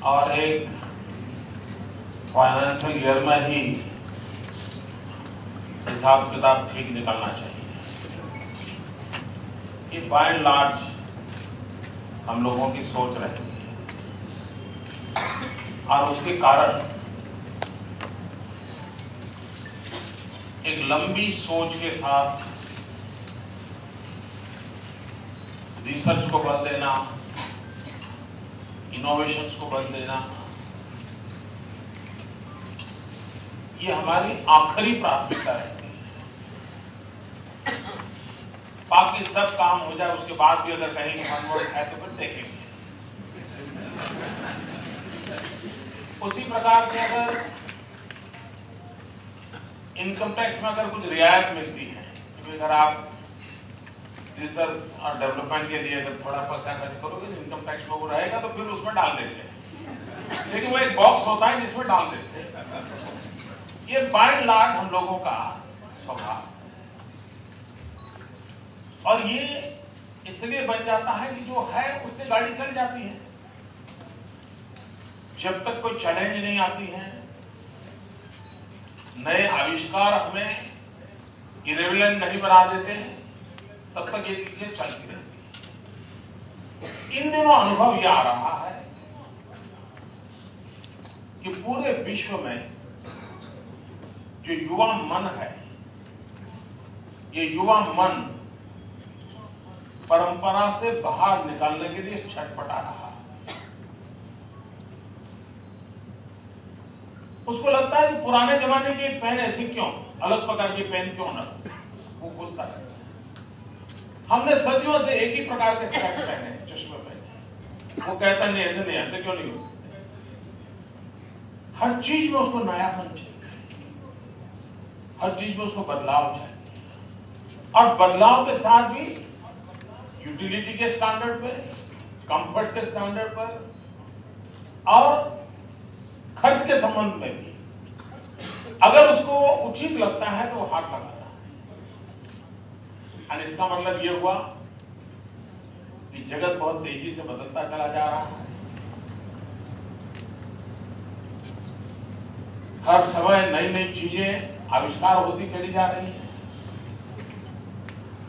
और एक financial year में ही हिसाब किताब ठीक निकलना चाहिए। ये बाय एंड लार्ज हम लोगों की सोच रहती है और उसके कारण एक लंबी सोच के साथ रिसर्च को बल देना, इनोवेशंस को बल देना, ये हमारी आखिरी प्राथमिकता रहती है। बाकी सब काम हो जाए उसके बाद भी अगर कहीं कन्वर्ट है तो फिर देखेंगे। उसी प्रकार से अगर इनकम टैक्स में अगर कुछ रियायत मिलती है, तो अगर आप रिसर्च और डेवलपमेंट के लिए अगर थोड़ा पैसा खर्च करोगे तो इनकम टैक्स में वो रहेगा तो फिर उसमें डाल देते हैं। लेकिन वो एक बॉक्स होता है जिसमें डाल देते हैं। ये बाय एंड लार्ज हम लोगों का स्वभाव और ये इसलिए बन जाता है कि जो है उससे गाड़ी चल जाती है। जब तक कोई चैलेंज नहीं आती है, नए आविष्कार हमें इरेलेवेंट नहीं बना देते हैं, तब तक ये चीजें चलती रहती है। इन दिनों अनुभव यह आ रहा है कि पूरे विश्व में जो युवा मन है, ये युवा मन परंपरा से बाहर निकालने के लिए छटपटा रहा है। उसको लगता है कि पुराने जमाने की पेन ऐसी क्यों, अलग प्रकार की पेन क्यों ना, वो पूछता है। हमने सदियों से एक ही प्रकार के शर्ट पहने, चश्मे पहने, वो कहता नहीं ऐसे नहीं, ऐसे क्यों नहीं हो सकते। हर चीज में उसको नयापन चाहिए, हर चीज में उसको बदलाव चाहिए और बदलाव के साथ भी यूटिलिटी के स्टैंडर्ड पे, कंफर्ट के स्टैंडर्ड पर और खर्च के संबंध में भी अगर उसको उचित लगता है तो वो हाथ लगाता है। और इसका मतलब ये हुआ कि जगत बहुत तेजी से बदलता चला जा रहा है। हर समय नई नई चीजें आविष्कार होती चली जा रही हैं।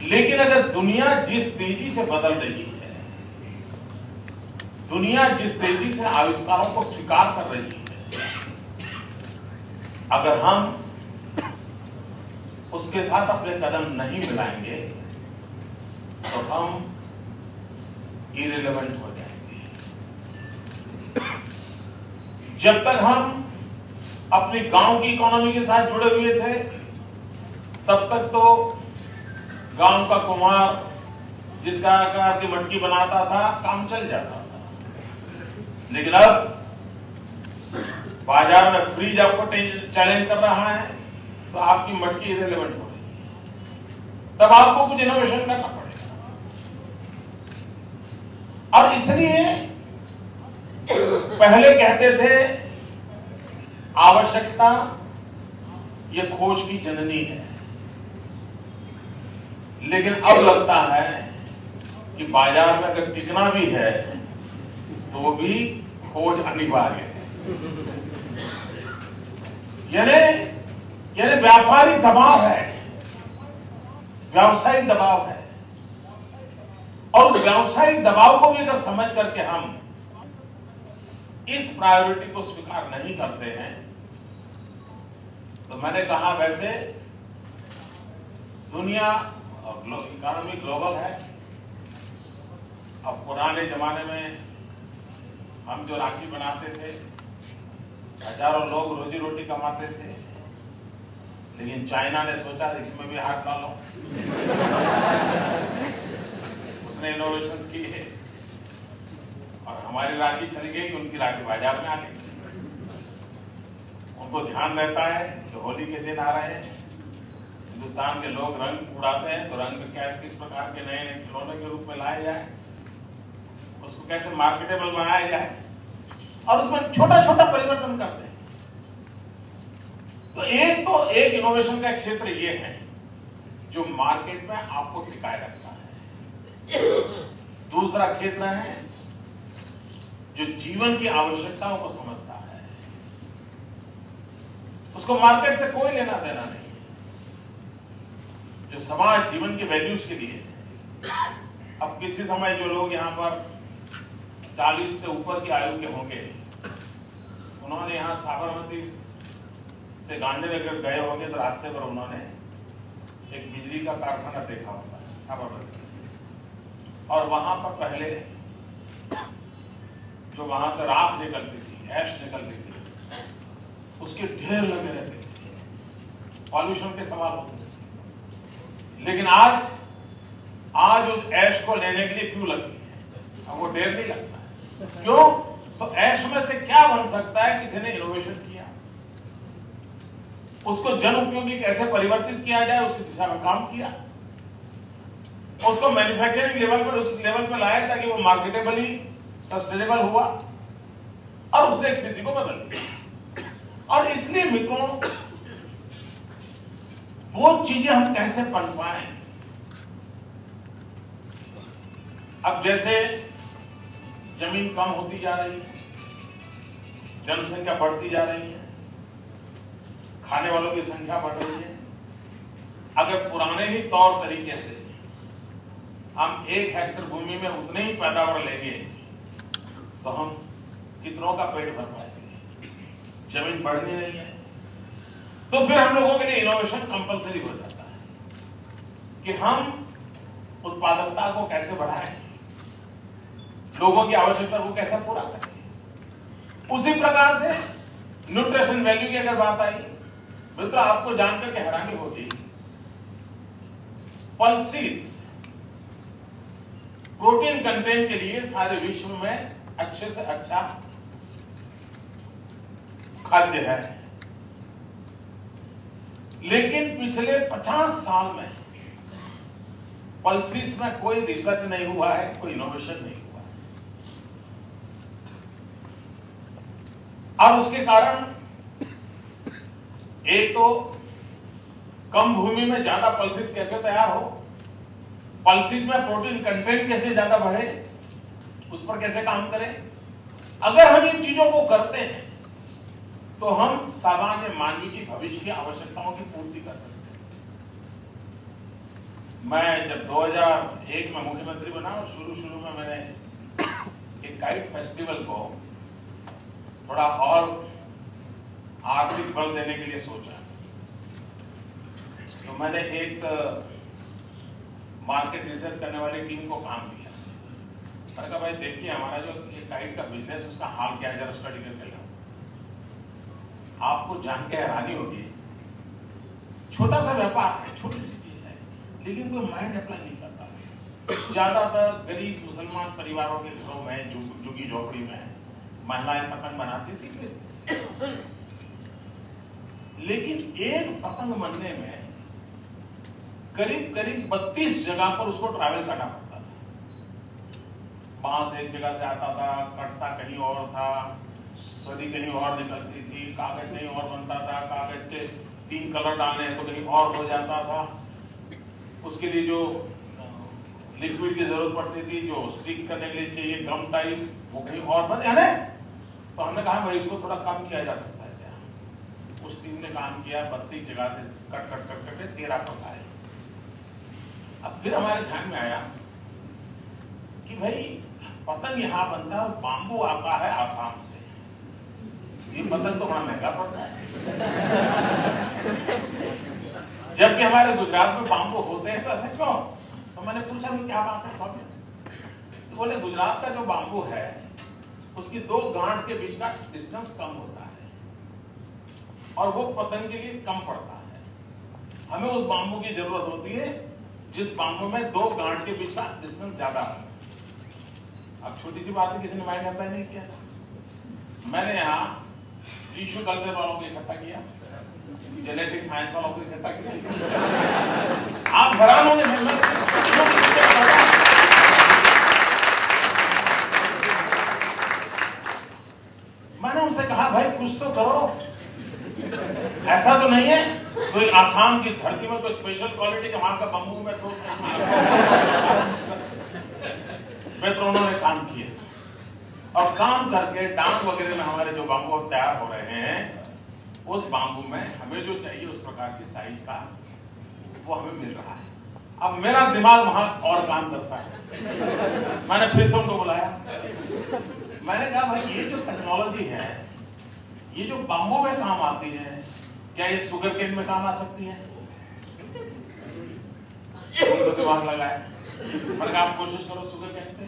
लेकिन अगर दुनिया जिस तेजी से बदल रही है, दुनिया जिस तेजी से आविष्कारों को स्वीकार कर रही है, अगर हम उसके साथ अपने कदम नहीं मिलाएंगे तो हम इरेलेवेंट हो जाएंगे। जब तक हम अपनी गांव की इकोनॉमी के साथ जुड़े हुए थे, तब तक तो गांव का कुम्हार जिसका आकार की मटकी बनाता था, काम चल जाता था। लेकिन अब बाजार में फ्रीज आपको चैलेंज कर रहा है तो आपकी मटकी इरेलेवेंट हो रही है। तब आपको कुछ इनोवेशन करना पड़ेगा। और इसलिए पहले कहते थे आवश्यकता ये खोज की जननी है, लेकिन अब लगता है कि बाजार में अगर टिकना भी है तो भी खोज अनिवार्य है। यानी व्यापारिक दबाव है, व्यावसायिक दबाव है। और उस व्यावसायिक दबाव को भी अगर समझ करके हम इस प्रायोरिटी को स्वीकार नहीं करते हैं तो मैंने कहा वैसे दुनिया इकोनॉमी ग्लोबल है। अब पुराने जमाने में हम जो राखी बनाते थे, हजारों लोग रोजी रोटी कमाते थे, लेकिन चाइना ने सोचा इसमें भी हाथ डालो। उसने इनोवेशंस की है और हमारी राखी चली गई, उनकी राखी बाजार में आ गई। उनको ध्यान रहता है कि होली के दिन आ रहे हैं, हिंदुस्तान के लोग रंग उड़ाते हैं, तो रंग क्या किस प्रकार के नए नए खिलौने के रूप में लाए जाए, उसको कैसे मार्केटेबल बनाया जाए और उसमें छोटा छोटा परिवर्तन करते हैं। तो एक इनोवेशन का क्षेत्र ये है जो मार्केट में आपको टिकाए रखता है। दूसरा क्षेत्र है जो जीवन की आवश्यकताओं को समझता है, उसको मार्केट से कोई लेना देना नहीं। जो समाज जीवन के वैल्यूज के लिए, अब किसी समय जो लोग यहां पर 40 से ऊपर की आयु के होंगे, उन्होंने यहां साबरमती से गांधीनगर गए होंगे तो रास्ते पर उन्होंने एक बिजली का कारखाना देखा होगा साबरमती, और वहां पर पहले जो वहां से राख निकलती थी, ऐश निकलती थी, उसके ढेर लगे रहते थे, पॉल्यूशन के सवाल होते थे। लेकिन आज उस ऐश को लेने के लिए क्यों लगती है? अब वो ढेर नहीं लगता है। क्यों? तो ऐश में से क्या बन सकता है? किसी ने इनोवेशन किया, उसको जन उपयोगी कैसे परिवर्तित किया जाए उसकी दिशा में काम किया, उसको मैन्युफैक्चरिंग लेवल पर उस लेवल पर लाया ताकि वो मार्केटेबली सस्टेनेबल हुआ, और उसने स्थिति को बदल दिया। और इसलिए मित्रों, वो चीजें हम कैसे पनपाएं? अब जैसे जमीन कम होती जा रही है, जनसंख्या बढ़ती जा रही है, खाने वालों की संख्या बढ़ रही है। अगर पुराने ही तौर तरीके से हम 1 हेक्टेयर भूमि में उतने ही पैदावार लेंगे तो हम कितनों का पेट भर पाएंगे? जमीन बढ़नी नहीं है। तो फिर हम लोगों के लिए इनोवेशन कंपलसरी हो जाता है कि हम उत्पादकता को कैसे बढ़ाएं, लोगों की आवश्यकता को कैसे पूरा करें। उसी प्रकार से न्यूट्रिशन वैल्यू की अगर बात आई, मित्रों आपको जानकर के हैरानी होगी, पल्सीज प्रोटीन कंटेंट के लिए सारे विश्व में अच्छे से अच्छा खाद्य है, लेकिन पिछले 50 साल में पल्सीज में कोई रिसर्च नहीं हुआ है, कोई इनोवेशन नहीं हुआ है। और उसके कारण एक तो कम भूमि में ज्यादा पल्सीज कैसे तैयार हो, पल्सीज में प्रोटीन कंटेंट कैसे ज्यादा बढ़े, उस पर कैसे काम करें। अगर हम इन चीजों को करते हैं तो हम सामान्य मानवीय की भविष्य की आवश्यकताओं की पूर्ति कर सकते हैं। मैं जब 2001 में मुख्यमंत्री बना और शुरू में मैंने एक काइट फेस्टिवल को थोड़ा और आर्थिक बल देने के लिए सोचा, तो मैंने एक मार्केट रिसर्च करने वाली टीम को काम दिया। मैंने कहा भाई देखिए हमारा जो ये काइट का बिजनेस है उसका हाल क्या है, जरा स्टडी करके लाओ। आपको जान के हैरानी होगी, छोटा सा व्यापार है, छोटी सी चीज है, लेकिन कोई माइंड अप्लाई नहीं करता। ज्यादातर गरीब मुसलमान परिवारों के घरों में, झुग्गी झोपड़ी में महिलाएं पतंग बनाती थी, लेकिन एक पतंग बनने में करीब 32 जगह पर उसको ट्रैवल करना पड़ता था। बांस एक जगह से आता था, कटता कहीं और था, सदी कहीं और निकलती थी, कागज कहीं और बनता था, कागज के 3 कलर डालने तो कहीं और हो जाता था, उसके लिए जो लिक्विड की जरूरत पड़ती थी, जो स्टिक करने के लिए चाहिए गम टाइस, वो कहीं और बने है। तो हमने कहा भाई इसको थोड़ा कम किया जा सकता है क्या। उस टीम ने काम किया, 32 जगह से कट 13 पकाए। अब फिर हमारे ध्यान में आया कि भाई पतंग यहां बनता है, बांबू आता है आसाम से, ये पतंग तो बड़ा महंगा पड़ता है। जबकि हमारे गुजरात में बांबू होते हैं, तो ऐसे क्यों? तो मैंने पूछा कि क्या बात है सब, तो बोले गुजरात का जो बांबू है उसकी 2 गांठ के बीच का डिस्टेंस कम होता है और वो पतंग के लिए कम पड़ता है। हमें उस बांबू की जरूरत होती है जिस बांबू में 2 गांठ के बीच का डिस्टेंस ज्यादा है। अब छोटी सी बात है, किसी ने माइंड अप्लाई नहीं किया था। मैंने यहाँ टिश्यू कल्चर वालों को इकट्ठा किया, जेनेटिक साइंस वालों को इकट्ठा किया। आप हैरान होंगे, मैंने उनसे कहा भाई कुछ तो करो, ऐसा तो नहीं है कोई आसाम की धरती में कोई स्पेशल क्वालिटी के वहां का बम्बू में ठोस नहीं। उन्होंने काम किया और काम करके डांग वगैरह में हमारे जो बाम्बू तैयार हो रहे हैं, उस बाम्बू में हमें जो चाहिए उस प्रकार की साइज का वो हमें मिल रहा है। अब मेरा दिमाग वहां और काम करता है। मैंने फिर से उनको बुलाया, मैंने कहा भाई ये जो टेक्नोलॉजी है, ये जो बाम्बू में काम आती है, क्या ये शुगर केन में काम आ सकती है? उनको दिमाग लगाया, मैंने कहा आप कोशिश करो शुगर केन पे।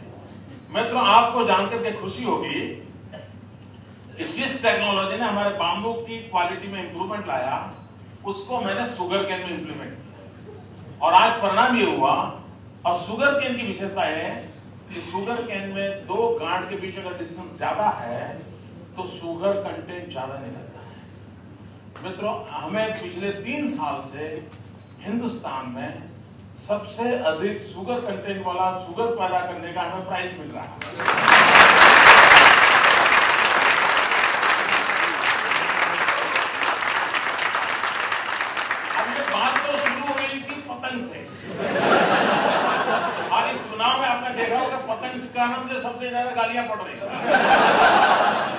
मैं तो आपको जानकर के खुशी होगी कि जिस टेक्नोलॉजी ने हमारे बाम्बू की क्वालिटी में इंप्रूवमेंट लाया, उसको मैंने शुगर केन में इंप्लीमेंट किया और आज परिणाम ये हुआ। और शुगर केन की विशेषता है कि शुगर केन में दो गांठ के बीच अगर डिस्टेंस ज्यादा है तो शुगर कंटेंट ज्यादा निकलता है। मित्रों, हमें पिछले 3 साल से हिंदुस्तान में सबसे अधिक शुगर कंटेंट वाला शुगर पैदा करने का हमें प्राइस मिल रहा है। और इस चुनाव में आपने देखा होगा पतंग के कारण से सबसे ज्यादा गालियां पड़ रही हैं।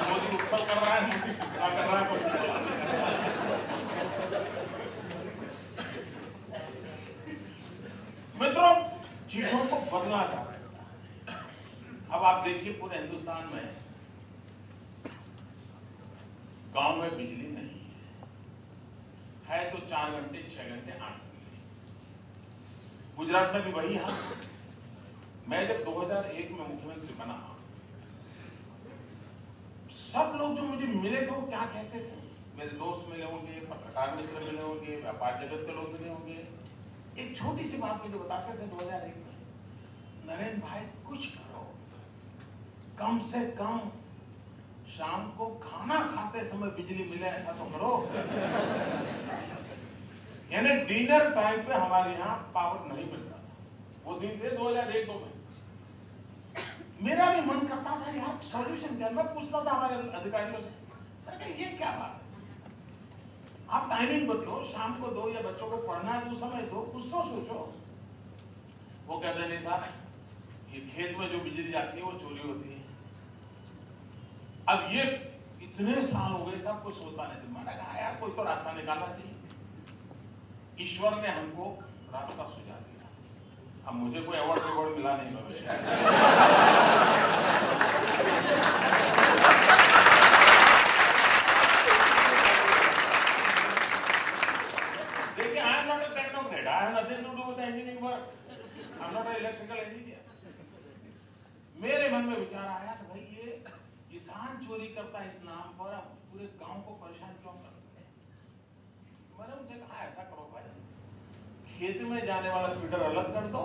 मोदी उत्सव कर रहा है, मोदी क्या कर रहा है। मित्रों, चीजों को बदला जा सकता है। अब आप देखिए पूरे हिंदुस्तान में गांव में बिजली नहीं है तो 4 घंटे 6 घंटे 8 घंटे। गुजरात में भी वही हाल। मैं जब 2001 में मुख्यमंत्री बना, सब लोग जो मुझे मिले थे वो क्या कहते थे, मेरे दोस्त मिले होंगे, पत्रकार मित्र मिले होंगे, व्यापार जगत के लोग मिले होंगे, एक छोटी सी बात मुझे बताते थे 2001 में, नरेंद्र भाई कुछ करो, कम से कम शाम को खाना खाते समय बिजली मिले, ऐसा तो करो। यानी डिनर टाइम पे हमारे यहाँ पावर नहीं मिलता था। वो दिन थे 2001-2 में। मेरा भी मन करता था यार सॉल्यूशन क्या। मैं पूछता था हमारे अधिकारियों से, ये क्या बात है, आप टाइमिंग बदलो, शाम को दो या बच्चों को पढ़ना है तो समय दो, कुछ तो सोचो। वो कहते नहीं था, ये खेत में जो बिजली जाती है वो चोरी होती है। अब ये इतने साल हो गए, सब कुछ होता नहीं। मैंने कहा यार कोई तो रास्ता निकालना चाहिए। ईश्वर ने हमको रास्ता सुझा दिया। अब मुझे कोई अवार्ड मिला नहीं भविष्य। देखिए, I am not a technocrat, I have nothing to do with engineering work, I am not a electrical engineer. मेरे मन में विचार आया कि भाई ये किसान चोरी करता है इस नाम पर, अब पूरे गांव को परेशान क्यों करते हैं। मैंने उनसे कहा ऐसा करो भाई, खेत में जाने वाला फीडर अलग कर दो,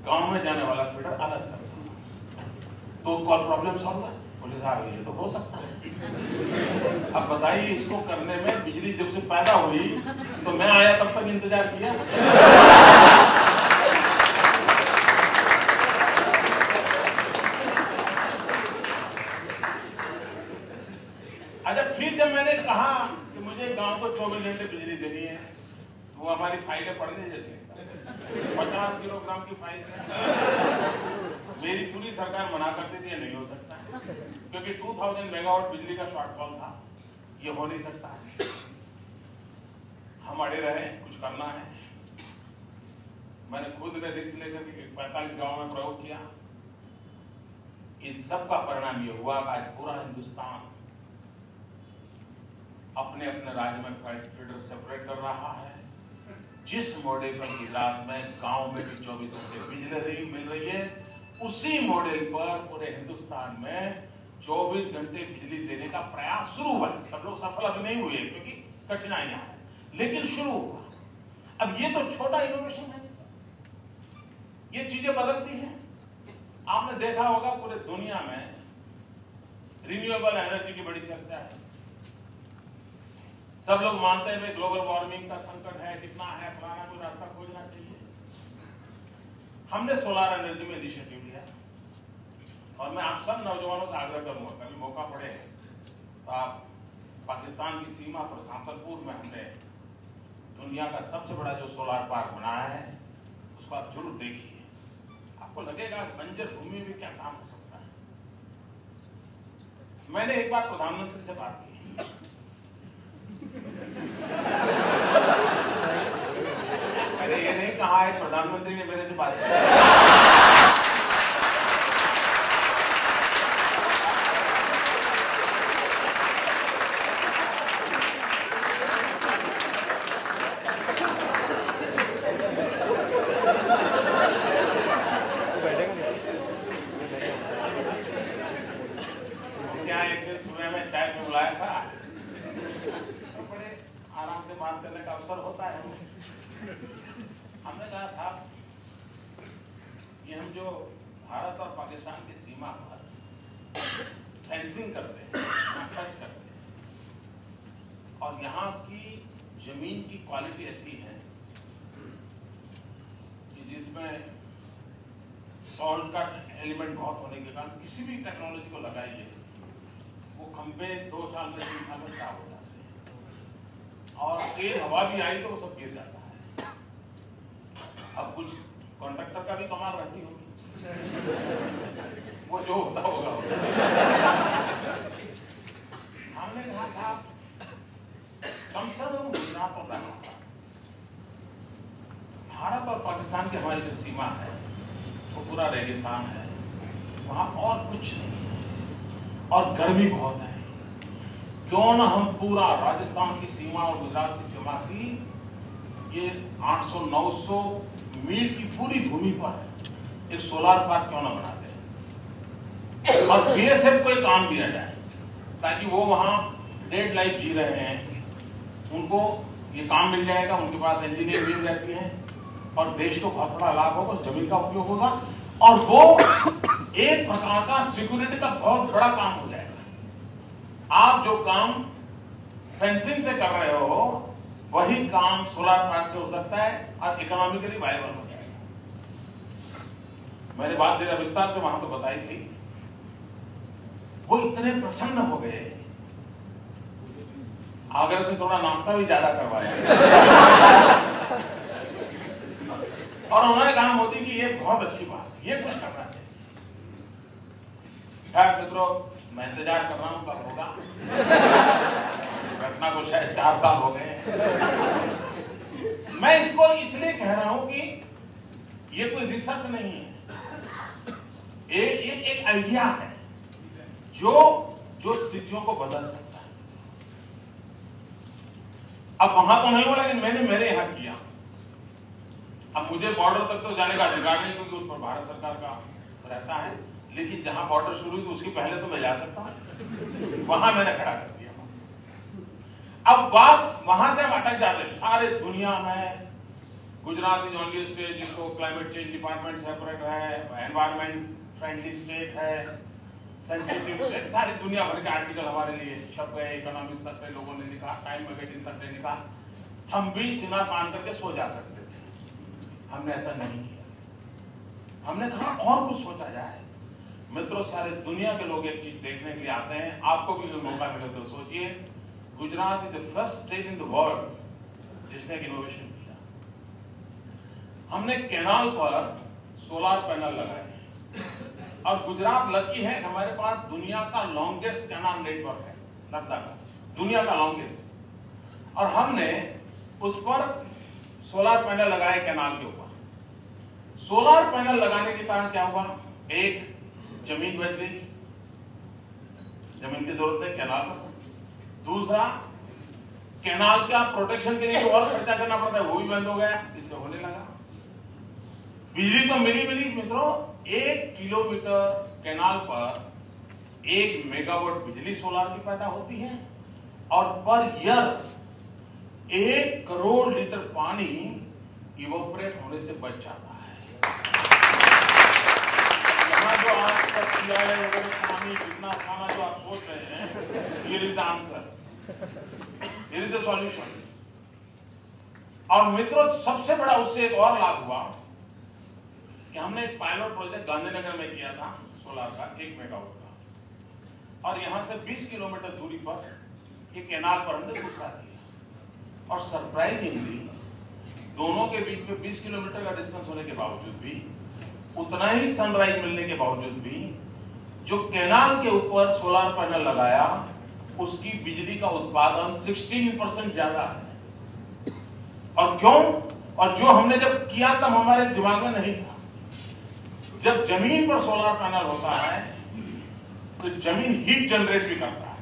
गांव में जाने वाला फीडर अलग कर दो, तो कॉल प्रॉब्लम सॉल्व है। बोले साहब ये तो हो सकता है। अब बताइए, इसको करने में बिजली जब से पैदा हुई तो मैं आया तब तक इंतजार किया। अच्छा, फिर जब मैंने कहा कि मुझे गांव को 24 घंटे बिजली देनी है, वो हमारी फाइलें पढ़ने जैसे 50 किलोग्राम की फाइल मेरी पूरी सरकार मना करती थी, ये नहीं हो सकता क्योंकि 2000 मेगावाट बिजली का शॉर्टफॉल था, ये हो नहीं सकता है। हम अड़े रहे, कुछ करना है। मैंने खुद ने रिस्क लेकर 45 गांव में प्रयोग किया। इन सब का परिणाम ये हुआ कि आज पूरा हिंदुस्तान अपने अपने राज्य में फीडर सेपरेट कर रहा है। जिस मॉडल पर गुजरात में गांव में भी 24 घंटे बिजली मिल रही है, उसी मॉडल पर पूरे हिंदुस्तान में 24 घंटे बिजली देने का प्रयास शुरू हुआ। सब लोग सफल अभी नहीं हुए क्योंकि कठिनाइयां हैं, लेकिन शुरू हुआ। अब ये तो छोटा इनोवेशन है, ये चीजें बदलती हैं। आपने देखा होगा पूरे दुनिया में रिन्यूएबल एनर्जी की बड़ी चर्चा है। सब लोग मानते हैं ग्लोबल वार्मिंग का संकट है, कितना है, फलाना, कोई रास्ता खोजना चाहिए। हमने सोलर एनर्जी में इनिशिएटिव लिया और मैं आप सब नौजवानों से आग्रह करूंगा, कभी मौका पड़े तो आप पाकिस्तान की सीमा पर सांसलपुर में हमने दुनिया का सबसे बड़ा जो सोलर पार्क बनाया है, उसको आप जरूर देखिए। आपको लगेगा बंजर भूमि में क्या काम हो सकता है। मैंने एक बार प्रधानमंत्री से बात की, मैंने ये नहीं कहा है प्रधानमंत्री ने मेरे से बात की। क्या एक दिन सुबह में चाय पे बुलाया था, तो बड़े आराम से बात करने का अवसर होता है। हमने कहा साहब कि हम जो भारत और पाकिस्तान की सीमा पर फेंसिंग करते हैं, खर्च करते हैं, और यहाँ की जमीन की क्वालिटी अच्छी है कि जिसमें सॉल्ट का एलिमेंट बहुत होने के कारण किसी भी टेक्नोलॉजी को लगाइए वो खंभे 2 साल में 3 साल में खराब हो जाते हैं, और तेज हवा भी आई तो वो सब गिर जाता है। अब कुछ कॉन्ट्रैक्टर का भी कमाल रहती होगी, वो जो होता होगा। हमने कहा साहब कम से कम गुजरात और राजस्थान, भारत और पाकिस्तान की हमारी जो सीमा है वो पूरा रेगिस्तान है, वहां और कुछ नहीं है और गर्मी बहुत है। क्यों ना हम पूरा राजस्थान की सीमा और गुजरात की सीमा की ये 800-900 मील की पूरी भूमि पर एक सोलार पार्क क्यों ना बना दे और बीएसएफ को एक काम दिया जाए ताकि वो वहां डेड लाइफ जी रहे हैं, उनको ये काम मिल जाएगा, उनके पास इंजीनियरिंग रहती है और देश को बहुत बड़ा लाभ होगा, जमीन का उपयोग होगा और वो एक प्रकार का सिक्योरिटी का बहुत बड़ा काम हो जाएगा। आप जो काम फेंसिंग से कर रहे हो वही काम सोलार पार्क से हो सकता है और इकोनॉमिकली वायबल हो जाएगा। मैंने बात जरा विस्तार से वहां तो बताई थी, वो इतने प्रसन्न हो गए, आगरा से थोड़ा नाश्ता भी ज्यादा करवाया और उन्होंने कहा मोदी जी ये बहुत अच्छी बात है, ये कुछ करना चाहिए। मित्रों मैं इंतजार कर रहा हूं कब होगा, घटना को शायद 4 साल हो गए। मैं इसको इसलिए कह रहा हूं कि ये कोई रिसर्च नहीं है, एक आइडिया है जो स्थितियों को बदल सकता है। अब वहां तो नहीं हुआ लेकिन मैंने मेरे यहां किया। अब मुझे बॉर्डर तक तो जाने का अधिकार नहीं क्योंकि उस पर भारत सरकार का रहता है, लेकिन जहां बॉर्डर शुरू हुई तो उसके पहले तो मैं जा सकता हूं, वहां मैंने खड़ा कर दिया। अब बात वहां से हम अटक जाते हैं। सारे दुनिया में गुजरात इज ओनली स्टेट जिसको क्लाइमेट चेंज डिपार्टमेंट सेपरेट है, एनवायरमेंट फ्रेंडली स्टेट है, सेंसिटिव स्टेट, सारी दुनिया भर के आर्टिकल हमारे लिए छप गए, इकोनॉमिक्स तक के लोगों ने लिखा, टाइम मैगजीन तक ने लिखा। हम भी सीना तान करके सो जा सकते थे, हमने ऐसा नहीं किया। हमने कहा और कुछ सोचा जाए। मित्रों सारे दुनिया के लोग एक चीज देखने के लिए आते हैं, आपको भी मौका मिले तो सोचिए, Gujarat is the first state in the world जिसने एक इनोवेशन किया। हमने कैनाल पर सोलार पैनल लगाए और गुजरात लकी है, हमारे पास दुनिया का लॉन्गेस्ट कैनाल नेटवर्क है, नर्मदा का, दुनिया का लॉन्गेस्ट। और हमने उस पर सोलार पैनल लगाए कैनाल के ऊपर। सोलार पैनल लगाने के कारण क्या हुआ, एक जमीन बच गई, जमीन की जरूरत है कैनाल पर। दूसरा, कैनाल का प्रोटेक्शन के लिए जो और खर्चा करना पड़ता है वो भी बंद हो गया, इससे होने लगा। बिजली तो मिली मित्रों, 1 किलोमीटर कैनाल पर 1 मेगावाट बिजली सोलार की पैदा होती है और पर ईयर 1 करोड़ लीटर पानी इवोपरेट होने से बच जाता है। यहाँ जो आज तक पानी कितना खाना जो आप सोच रहे हैं, here is the answer, here is the solution. और मित्रों सबसे बड़ा उससे एक और लाभ हुआ कि हमने एक पायलट प्रोजेक्ट गांधीनगर में किया था सोलार का, 1 मेगावाट का, और यहां से 20 किलोमीटर दूरी पर एक कैनाल पर हमने दूसरा किया। और सरप्राइजिंगली दोनों के बीच में 20 किलोमीटर का डिस्टेंस होने के बावजूद भी, उतना ही सनराइज मिलने के बावजूद भी, जो कैनाल के ऊपर सोलर पैनल लगाया उसकी बिजली का उत्पादन 16% ज्यादा है। और क्यों? और जो हमने जब किया तब हमारे दिमाग में नहीं था। जब जमीन पर सोलर पैनल होता है तो जमीन हीट जनरेट भी करता है,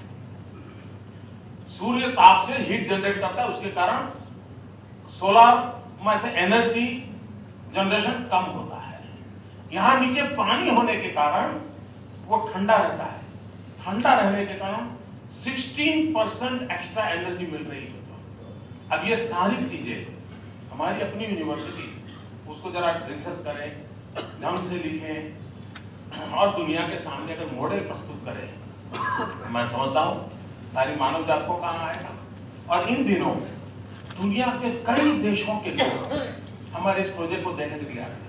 सूर्य ताप से हीट जनरेट करता है, उसके कारण सोलर में से एनर्जी जनरेशन कम होता है। यहां नीचे पानी होने के कारण वो ठंडा रहता है, ठंडा रहने के कारण 16% एक्स्ट्रा एनर्जी मिल रही है। अब ये सारी चीजें हमारी अपनी यूनिवर्सिटी उसको जरा रिसर्च करें, ढंग से लिखें और दुनिया के सामने अगर मॉडल प्रस्तुत करें, मैं समझता हूं सारी मानव जात को काम आएगा। और इन दिनों दुनिया के कई देशों के लोग हमारे इस प्रोजेक्ट को देखने के लिए आ रहे हैं।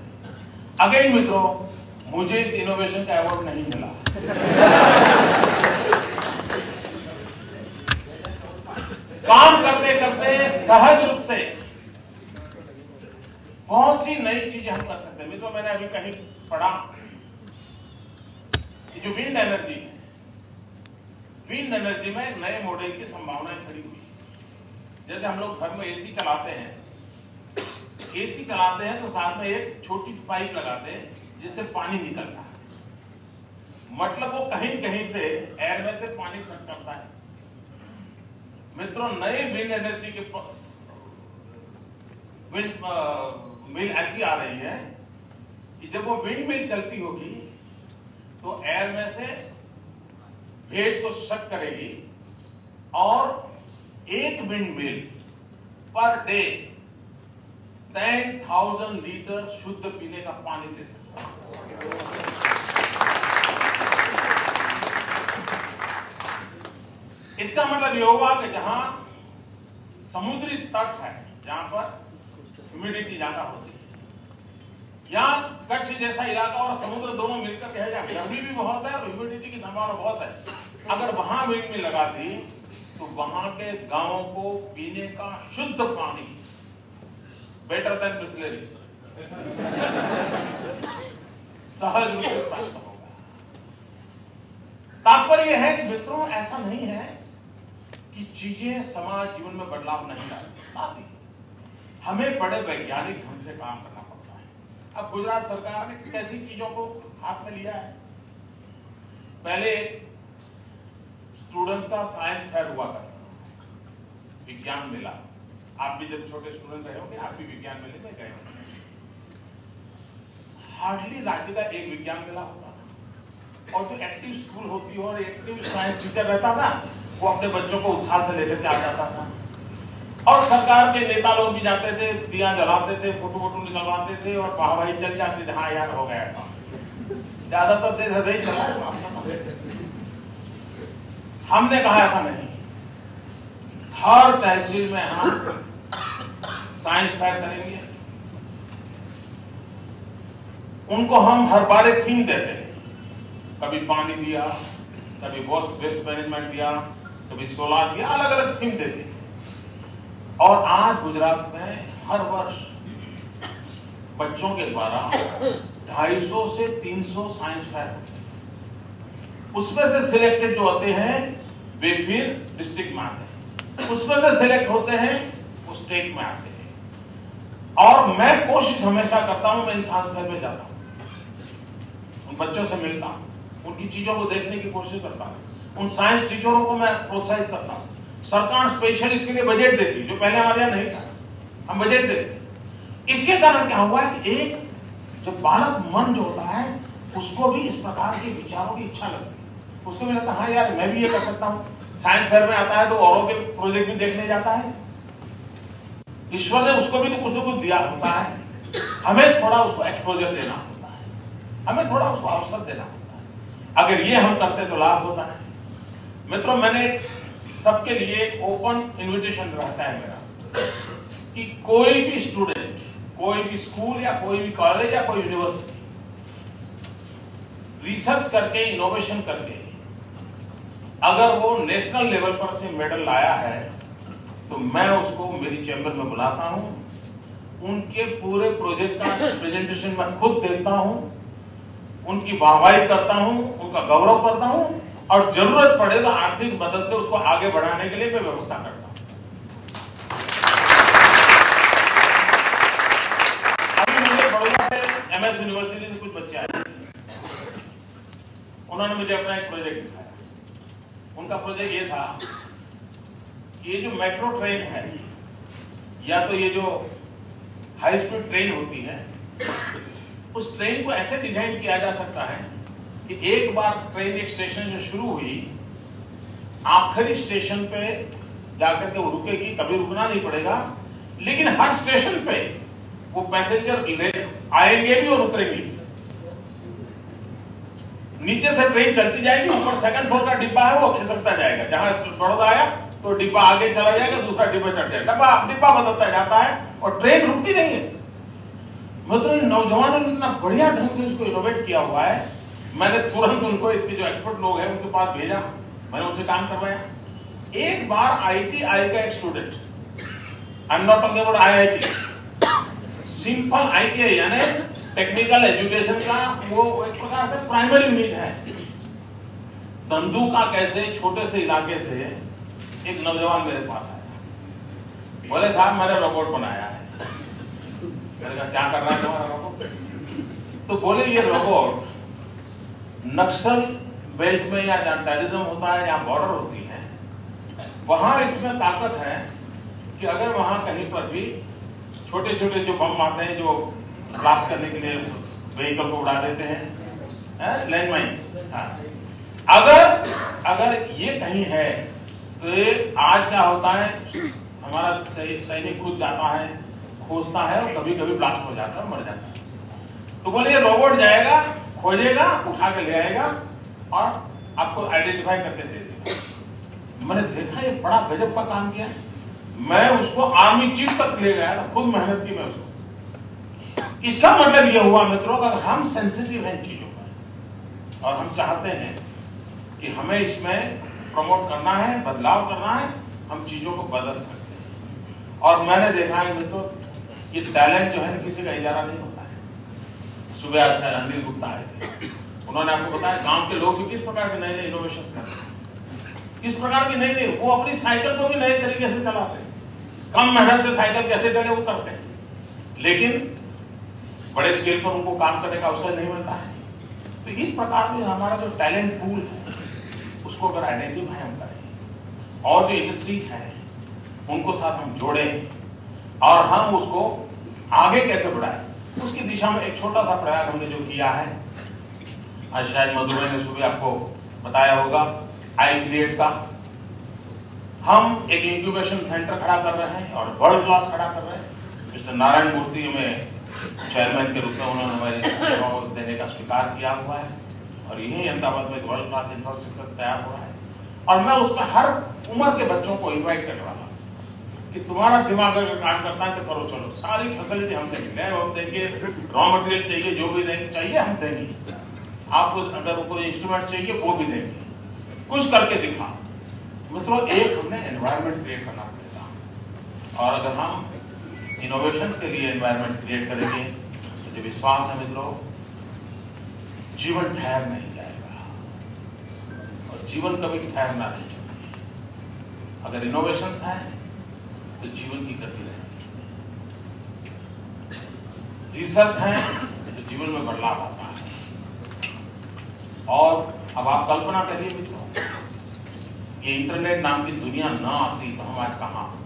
अगेन मित्रों, मुझे इस इनोवेशन का अवार्ड नहीं मिला। काम करते करते सहज रूप से बहुत सी नई चीजें हम कर सकते हैं। मित्रों, मैंने अभी कहीं पढ़ा कि जो विंड एनर्जी है, विंड एनर्जी में एक नए मॉडल की संभावनाएं खड़ी हुई। जैसे हम लोग घर में एसी चलाते हैं, एसी चलाते हैं तो साथ में एक छोटी पाइप लगाते हैं जिससे पानी निकलता है, मतलब वो कहीं कहीं से एयर में से पानी सक करता है। मित्रों, नए विंड एनर्जी के मिल ऐसी आ रही है कि जब वो विंड मिल चलती होगी तो एयर में से भेज को सक करेगी और एक wind mill per day 10,000 litre शुद्ध पीने का पानी दे सकता है। इसका मतलब ये होगा कि जहां समुद्री तट है, जहां पर ह्यूमिडिटी ज्यादा होती है, यहां कच्छ जैसा इलाका और समुद्र दोनों मिलकर के है, जहां गर्मी भी बहुत है और ह्यूमिडिटी की संभावना बहुत है, अगर वहां विंड मिल लगा दी तो वहां के गांवों को पीने का शुद्ध पानी बेटर देन बिस्लेरी सहज रूप से प्राप्त होगा। तात्पर्य है कि मित्रों, ऐसा नहीं है कि चीजें समाज जीवन में बदलाव नहीं लाती, हमें बड़े वैज्ञानिक ढंग से काम करना पड़ता है। अब गुजरात सरकार ने कैसी चीजों को हाथ में लिया है। पहले स्टूडेंट्स का साइंस फेयर हुआ करता, विज्ञान मेला। आप भी जब छोटे स्टूडेंट रहे होंगे, आप भी विज्ञान मेले में गए होंगे। हार्डली राज्य का एक विज्ञान मेला होता था, और जो एक्टिव स्कूल होती है और एक्टिव साइंस टीचर रहता था, वो अपने बच्चों को उत्साह से लेकर के आ जाता था। और सरकार के नेता लोग भी जाते थे, दिया जलाते थे, फोटो निकलवाते थे और वाहवाही चल जाती थी, हाँ यार हो गया काम। ज्यादातर देश ऐसे ही चला। हमने कहा ऐसा नहीं, हर तहसील में हम साइंस फेयर करेंगे। उनको हम हर बार एक थीम देते हैं, कभी पानी दिया, कभी वेस्ट मैनेजमेंट दिया, कभी सोलार दिया, अलग अलग थीम देते हैं। और आज गुजरात में हर वर्ष बच्चों के द्वारा 250 से 300 साइंस फेयर होते हैं। उसमें से सिलेक्टेड जो होते हैं वे फिर डिस्ट्रिक्ट में आते हैं, उसमें से सिलेक्ट होते हैं वो स्टेट में आते हैं। और मैं कोशिश हमेशा करता हूं, मैं इन साइंस फेयर में जाता हूं, उन बच्चों से मिलता हूं, उनकी चीजों को देखने की कोशिश करता हूं, उन साइंस टीचरों को मैं प्रोत्साहित करता हूं। सरकार स्पेशल इसके लिए बजट देती, जो पहले हमारे यहां नहीं था, हम बजट देते। इसके कारण क्या हुआ है कि एक जो बालक मन जो होता है उसको भी इस प्रकार के विचारों की इच्छा लगती है, उसको भी लगता है हाँ यार मैं भी ये कर सकता हूं। साइंस फेयर में आता है तो औरों के प्रोजेक्ट भी देखने जाता है। ईश्वर ने उसको भी तो कुछ न कुछ दिया होता है, हमें थोड़ा उसको एक्सपोजर देना होता है, हमें थोड़ा उसको अवसर देना होता है। अगर ये हम करते तो लाभ होता है। मित्रों, मैंने सबके लिए एक ओपन इन्विटेशन रहता है मेरा कि कोई भी स्टूडेंट, कोई भी स्कूल या कोई भी कॉलेज या कोई यूनिवर्सिटी रिसर्च करके, इनोवेशन करके अगर वो नेशनल लेवल पर से मेडल लाया है तो मैं उसको मेरी चैम्बर में बुलाता हूं, उनके पूरे प्रोजेक्ट का प्रेजेंटेशन मैं खुद देता हूं, उनकी वाहवाही करता हूं, उनका गौरव करता हूं और जरूरत पड़े तो आर्थिक मदद से उसको आगे बढ़ाने के लिए मैं व्यवस्था करता हूं। अभी मुझे बड़ौदा से MS यूनिवर्सिटी से कुछ बच्चे आए, उन्होंने मुझे अपना एक प्रोजेक्ट दिखाया। उनका प्रोजेक्ट ये था कि ये जो मेट्रो ट्रेन है या तो ये जो हाई स्पीड ट्रेन होती है, उस ट्रेन को ऐसे डिजाइन किया जा सकता है कि एक बार ट्रेन एक स्टेशन से शुरू हुई, आखिरी स्टेशन पे जाकर के वो रुकेगी, कभी रुकना नहीं पड़ेगा, लेकिन हर स्टेशन पे वो पैसेंजर आएंगे भी और उतरेंगे। नीचे से ट्रेन चलती जाएगी, ऊपर सेकंड फ्लोर का डिब्बा है वो खिसकता जाएगा, जहां बड़ौदा आया तो डिब्बा आगे चला जाएगा, दूसरा डिब्बा चढ़ जाएगा, डिब्बा बदलता जाता है और ट्रेन रुकती नहीं है। मतलब नौजवानों ने इतना बढ़िया ढंग से इसको इनोवेट किया हुआ है। मैंने तुरंत उनको, इसके जो एक्सपर्ट लोग हैं उनके पास भेजा, मैंने उनसे काम करवाया। एक बार IITI का एक student, I am not talking about IIT, simple ITI यानी टेक्निकल एजुकेशन का वो एक प्रकार से प्राइमरी यूनिट है। धंधुका कैसे छोटे से इलाके से एक नौजवान मेरे पास आया, बोले साहब मैंने रोबोट बनाया है। मैंने कहा क्या कर रहा है तुम्हारा रोबोट? तो बोले ये रोबोट नक्सल बेल्ट में या जहां टेररिज्म होता है या बॉर्डर होती है, वहां इसमें ताकत है कि अगर वहां कहीं पर भी छोटे छोटे जो बम आते हैं जो ब्लास्ट करने के लिए व्हीकल को उड़ा देते हैं, लैंडमाइन, अगर ये कहीं है तो आज क्या होता है, हमारा सैनिक खुद जाता है, खोजता है और कभी कभी ब्लास्ट हो जाता है, मर जाता है। तो बोले ये रोबोट जाएगा, खोजेगा, उठा के ले आएगा और आपको आइडेंटिफाई करके दे देगा। मैंने देखा ये बड़ा गजब का काम किया। मैं उसको आर्मी चीफ तक ले गया, खुद मेहनत की मैं उसको। इसका मतलब यह हुआ मित्रों, अगर हम सेंसिटिव हैं चीजों पर और हम चाहते हैं कि हमें इसमें प्रमोट करना है, बदलाव करना है, हम चीजों को बदल सकते हैं। और मैंने देखा है मित्रों, ये टैलेंट जो है किसी का इजारा नहीं होता है। सुबह आज सर अनिल गुप्ता आए थे, उन्होंने आपको बताया गांव के लोग भी किस प्रकार के नए नए इनोवेशन करते हैं, किस प्रकार की नई नई, वो अपनी साइकिल को भी नए तरीके से चलाते हैं, कम मेहनत से साइकिल कैसे चले वो करते हैं, लेकिन बड़े स्केल पर उनको काम करने का अवसर नहीं मिलता है। तो इस प्रकार में हमारा जो टैलेंट पूल है उसको अगर आइडेंटिफाई हम करें और जो इंडस्ट्रीज है उनको साथ हम जोड़ें और हम उसको आगे कैसे बढ़ाएं, उसकी दिशा में एक छोटा सा प्रयास हमने जो किया है, आज शायद मधुमेह ने सुबह आपको बताया होगा, iCreate का हम एक इंक्यूबेशन सेंटर खड़ा कर रहे हैं और वर्ल्ड क्लास खड़ा कर रहे हैं। मिस्टर नारायण मूर्ति में चेयरमैन के रूप में उन्होंने हमारी सेवाओं देने का स्वीकार किया हुआ है और यही अहमदाबाद में वर्ल्ड क्लास इंफ्रास्ट्रक्चर तैयार हुआ है। और मैं उसमें हर उम्र के बच्चों को इन्वाइट करने वाला कि तुम्हारा दिमाग अगर काम करता है तो करो, चलो सारी फैसिलिटी हम देंगे, लैब हम देंगे, रॉ मटेरियल चाहिए जो भी देंगे चाहिए हम देंगे, आपको अगर कोई इंस्ट्रूमेंट चाहिए वो भी देंगे, कुछ करके दिखा। मित्रों एक हमने एनवायरमेंट क्रिएट करना पड़ेगा और अगर हम इनोवेशन के लिए एनवायरमेंट क्रिएट करेंगे तो जो विश्वास है मित्रों, जीवन ठहर नहीं जाएगा और जीवन कभी ठहरना नहीं चाहिए। अगर इनोवेशंस हैं तो जीवन की गति रहेगी, रिसर्च है तो जीवन में बदलाव आता है। और अब आप कल्पना करिए मित्रों, ये इंटरनेट नाम की दुनिया ना आती तो हम आज कहां होते?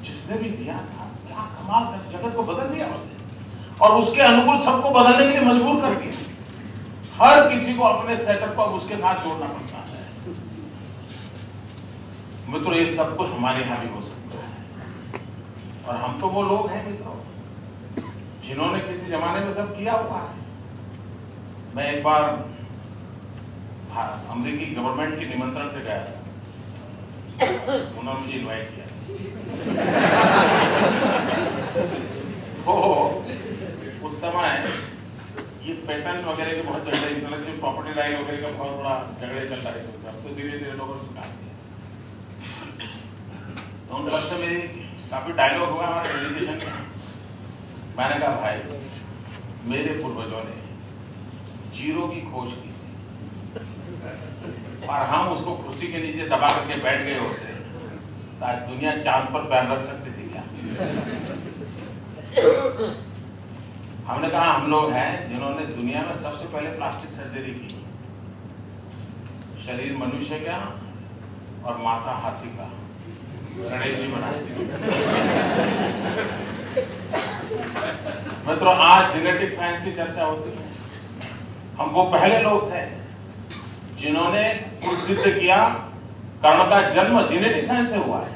जिसने भी दिया था क्या कमाल कर जगत को बदल दिया और उसके अनुकूल सबको बदलने के लिए मजबूर कर दिया। हर किसी को अपने सेटअप को उसके साथ जोड़ना पड़ता है। मित्रों ये सब कुछ हमारे यहां भी हो सकता है और हम तो वो लोग हैं मित्रों जिन्होंने किसी जमाने में सब किया हुआ है। मैं एक बार अमेरिकी गवर्नमेंट के निमंत्रण से गया था, उन्होंने मुझे इनवाइट किया। तो उस समय ये पेटेंट वगैरह के बहुत झगड़े, इंटेलेक्चुअल प्रॉपर्टी राइट वगैरह का बहुत बड़ा झगड़े चल रहे थे। अब तो धीरे धीरे लोगों ने सुना दिया। तो उन सबसे मेरी काफी डायलॉग हुआ हमारे डेलीगेशन में। मैंने कहा भाई मेरे पूर्वजों ने जीरो की खोज की और हम उसको कुर्सी के नीचे दबा करके बैठ गए होते तो आज दुनिया चांद पर पैर रख सकती थी क्या? हमने कहा हम लोग हैं जिन्होंने दुनिया में सबसे पहले प्लास्टिक सर्जरी की। शरीर मनुष्य का और माथा हाथी का, गणेश जी बनाते। मित्रों, आज जेनेटिक साइंस की चर्चा होती है। हम वो पहले लोग थे जिन्होंने कुछ सिद्ध किया। कर्ण का जन्म जेनेटिक साइंस से हुआ है,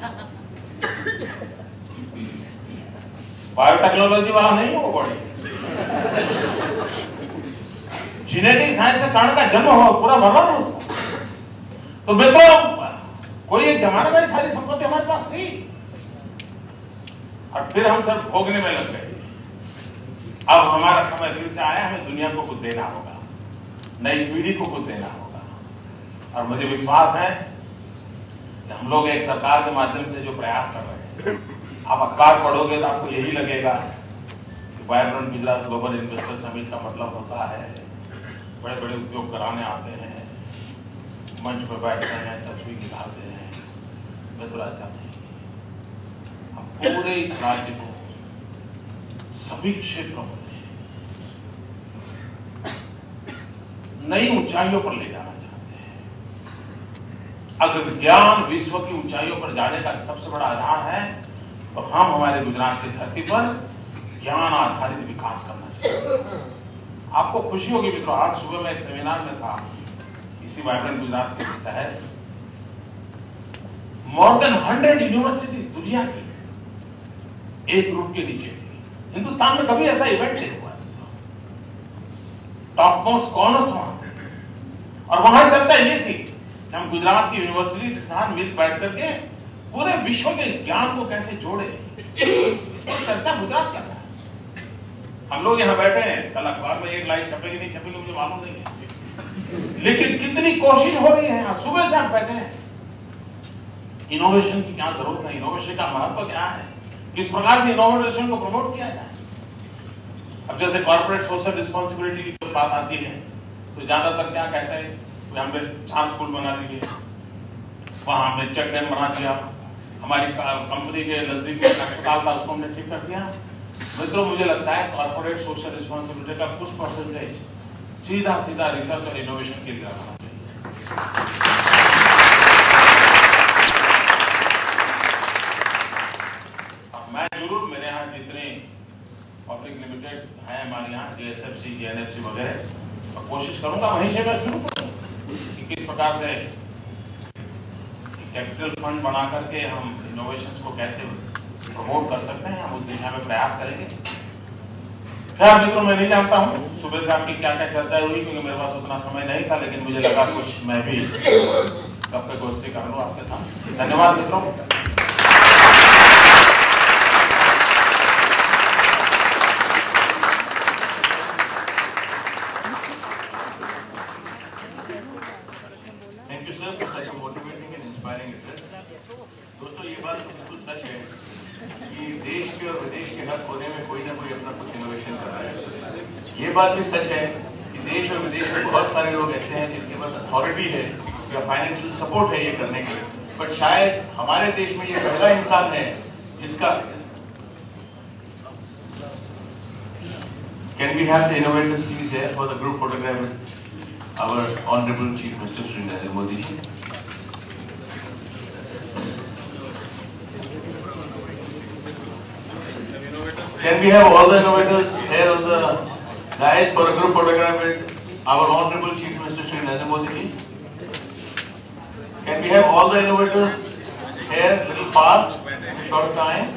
बायोटेक्नोलॉजी वाला नहीं है वो बॉडी। जेनेटिक साइंस से कर्ण का जन्म हुआ, पूरा वर्णन है उसका। तो मित्रों, कोई एक जमाने में सारी संपत्ति हमारे पास थी और फिर हम सब भोगने में लग गए। अब हमारा समय फिर से आया, हमें दुनिया को कुछ देना होगा, नई पीढ़ी को कुछ देना होगा। और मुझे विश्वास है कि हम लोग एक सरकार के माध्यम से जो प्रयास कर रहे हैं, आप अखबार पढ़ोगे तो आपको यही लगेगा कि vibrant Gujarat global investor summit का मतलब होता है बड़े बड़े उद्योग कराने आते हैं, मंच पर बैठते हैं, तस्वीर निकालते हैं। मित्रों, ऐसा नहीं। हम पूरे इस राज्य को सभी क्षेत्रों में नई ऊंचाइयों पर ले जाना चाहते हैं। अगर ज्ञान विश्व की ऊंचाइयों पर जाने का सबसे बड़ा आधार है तो हम हमारे गुजरात की धरती पर ज्ञान आधारित विकास करना चाहिए। आपको खुशी होगी मित्रों, आज सुबह मैं एक सेमिनार में था, इसी वाइब्रेंट गुजरात के तहत मोर देन 100 यूनिवर्सिटी दुनिया की एक ग्रुप के नीचे थी। हिंदुस्तान में कभी ऐसा इवेंट नहीं हुआ। टॉप मोस्ट कॉर्नर्स वहां, और वहां चर्चा ये थी कि हम गुजरात की यूनिवर्सिटी के साथ मिल बैठ करके पूरे विश्व के इस ज्ञान को कैसे जोड़े, इस चर्चा गुजरात कर रहा है। हम लोग यहां बैठे हैं, कल अखबार में एक लाइन छपेगी नहीं छपेगी मुझे मालूम नहीं है, लेकिन कितनी कोशिश हो रही है। सुबह से हम बैठे हैं। इनोवेशन की क्या जरूरत है, इनोवेशन का महत्व क्या है, किस प्रकार से इनोवेशन को प्रमोट किया जाए। अब जैसे कॉर्पोरेट सोशल रिस्पॉन्सिबिलिटी की बात आती है तो ज्यादातर क्या कहते हैं, हमने 4 स्कूल बना दिए, वहां हमने चेक डैम बना दिया, हमारी कंपनी के नजदीक में अस्पताल था उसको हमने ठीक कर दिया। मित्रों, मुझे लगता है कॉर्पोरेट सोशल रिस्पॉन्सिबिलिटी का कुछ परसेंटेज सीधा सीधा रिसर्च और इनोवेशन के लिए लगाना चाहिए। मैं जरूर, मेरे यहाँ जितने पब्लिक लिमिटेड है हमारे यहाँ, JSFC, JNFC वगैरह, और कोशिश करूंगा वहीं से मैं शुरू करूँ कि किस प्रकार से कैपिटल फंड बना करके हम इनोवेशंस को कैसे प्रमोट कर सकते हैं। हम उस दिशा में प्रयास करेंगे। खैर मित्रों, मैं नहीं जानता हूँ सुबह से आपकी क्या क्या चर्चा हुई, क्योंकि मेरे पास उतना समय नहीं था, लेकिन मुझे लगा कुछ मैं भी गप्पे गोष्ठी कर लूँ आपके साथ। धन्यवाद मित्रों। दोस्तों, ये बात तो बिल्कुल सच है कि देश के और विदेश के हर कोने में कोई ना कोई अपना कुछ इनोवेशन कर रहा है। ये बात भी सच है कि देश और विदेश में बहुत सारे लोग ऐसे हैं जिनके पास अथॉरिटी है या फाइनेंशियल सपोर्ट है ये करने के लिए, बट शायद हमारे देश में ये पहला इंसान है जिसका Can we have the innovators please there for the group photograph with our Honorable Chief Minister Shri Narendra Modi ji. Can we have all the innovators here on the dais for a group photograph with our Honorable Chief Minister Shri Narendra Modi ji? Can we have all the innovators here, little fast, in a short time?